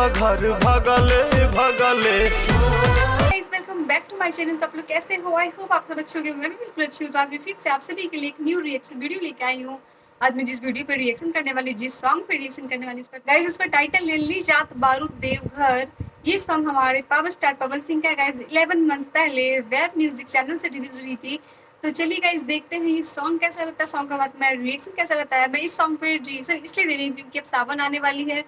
देवघर भगले भगले। Welcome bank two माय channel. तो आप लोग कैसे हो? आई होप आप सब अच्छे होंगे। मैं भी बिल्कुल अच्छी हूँ। तो आज फिर से आप सभी के लिए एक न्यू रिएक्शन वीडियो लेके आई हूँ। आज मैं जिस वीडियो पे रिएक्शन करने वाली, जिस सॉन्ग पे रिएक्शन करने वाली, गाइस उसका टाइटल है ली जात बारूद देवघर। ये सॉन्ग हमारे पावर स्टार पवन सिंह का गाइस 11 मंथ पहले वेब म्यूजिक चैनल से रिलीज हुई थी। तो चलिए गाइस देखते हैं ये सॉन्ग कैसा लगता है, सॉन्ग का बाद में रिएक्शन कैसा लगता है। मैं इस सॉन्ग पे रिएक्शन इसलिए दे रही हूँ क्योंकि अब सावन आने वाली है।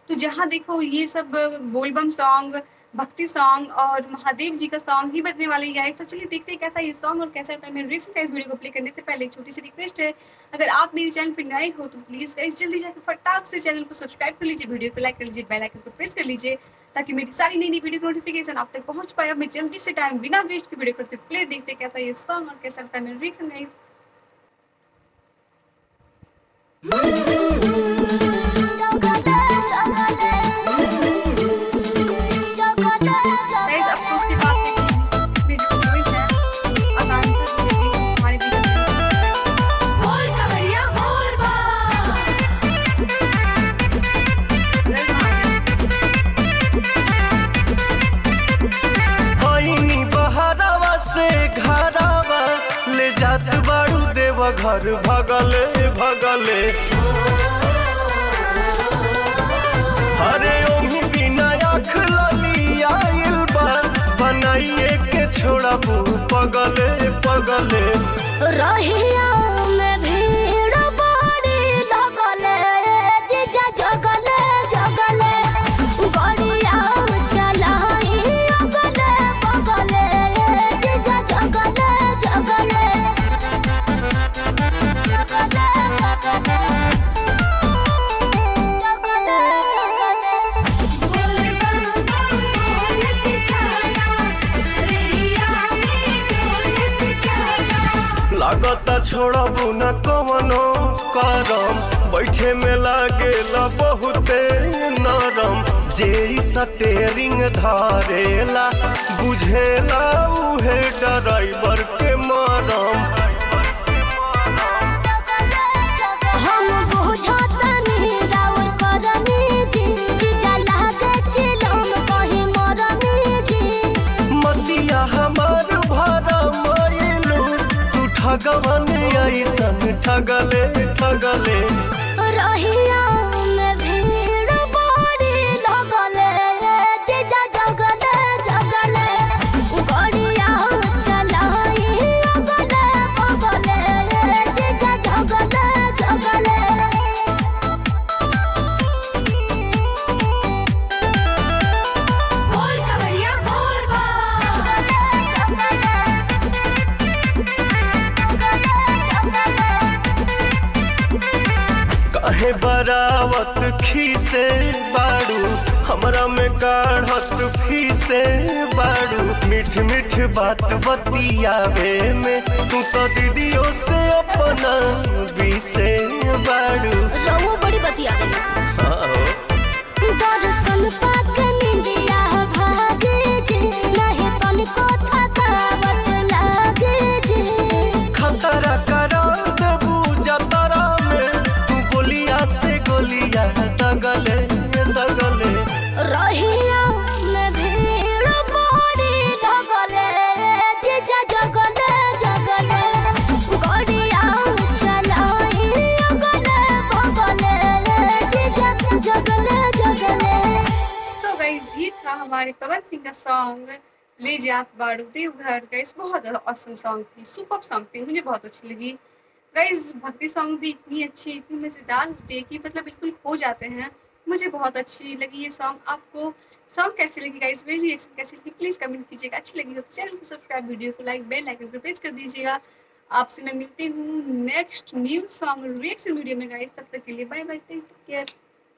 तो जहाँ देखो ये सब बोलबम सॉन्ग, भक्ति सॉन्ग और महादेव जी का सॉन्ग ही बजने वाली है। तो चलिए देखते हैं कैसा ये सॉन्ग और कैसा रहता है। मेरे रिएक्शन का इस वीडियो को प्ले करने से पहले एक छोटी सी रिक्वेस्ट है, अगर आप मेरे चैनल पर नए हो तो प्लीज गाइस जल्दी जाकर फटाक से चैनल को सब्सक्राइब कर लीजिए, वीडियो को लाइक कर लीजिए, बेल आइकन को प्रेस कर लीजिए ताकि मेरी सारी नई नई वीडियो की नोटिफिकेशन आप तक पहुंच पाए। अब मैं जल्दी से टाइम बिना वेस्ट के वीडियो करते प्ले देखते हैं कैसा ये सॉन्ग और कैसा रहता है मेरा रिएक्शन गाइस। देवघर भगले भगले। अरे ओही बिना आँख लली आइल बा, बनाइए के छोड़ा पगले पगले। रहिया में भीड़ बड़ी लगले, जीजा जगले जगले, गड़िया चलाई अगले बगले, जीजा जगले जगले। लागता छोड़बू न कवनो करम, बैठे में लागेला बहुते नरम। जे स्टेरिंग धारेला बुझेला उहे ड्राइवर के मरम। ठगवन ऐसन ठगले ठगले। रहिया में भीड़ बड़ी लगले, जीजा जगले जगले, गड़िया चलाई अगले बगले, जीजा जगले जगले। काहे बरावत खीसे बाड़ू, हमरा में काढ़त फीसे बाड़ू। मीठ मीठ बात बतियावे में तू तो दीदियों से अपना बीसे बाड़ू। रहुआ बड़ी बतियावे। दर्शन पाके निंदिया भागे जे, नहीं तनिको थकावट लागे जे। खतरा करा देबू जतरा में, तू गोलिया से गोलिया दगले दगले। रहिया में भीड़ बड़ी लगले, जीजा जगले जगले, गड़िया चलाई अगले बगले, जीजा जगले जगले। तो गाइस ये था हमारे पवन सिंह का सॉन्ग ले जात बाड़ू देवघर। गाइस बहुत ऑसम सॉन्ग थी, सुपर सॉन्ग थी, मुझे बहुत अच्छी लगी। गाइस भक्ति सॉन्ग भी इतनी अच्छी, इतनी मज़ेदार होती है कि मतलब बिल्कुल हो जाते हैं। मुझे बहुत अच्छी लगी ये सॉन्ग। आपको सॉन्ग कैसी लगी गाइस, मेरी रिएक्शन कैसी लगी प्लीज़ कमेंट कीजिएगा। अच्छी लगी तो चैनल को सब्सक्राइब, वीडियो को लाइक, बेल आइकन पर प्रेस कर दीजिएगा। आपसे मैं मिलती हूँ next new song reaction video में गाइस। तब तक के लिए बाय बाय, टेक केयर।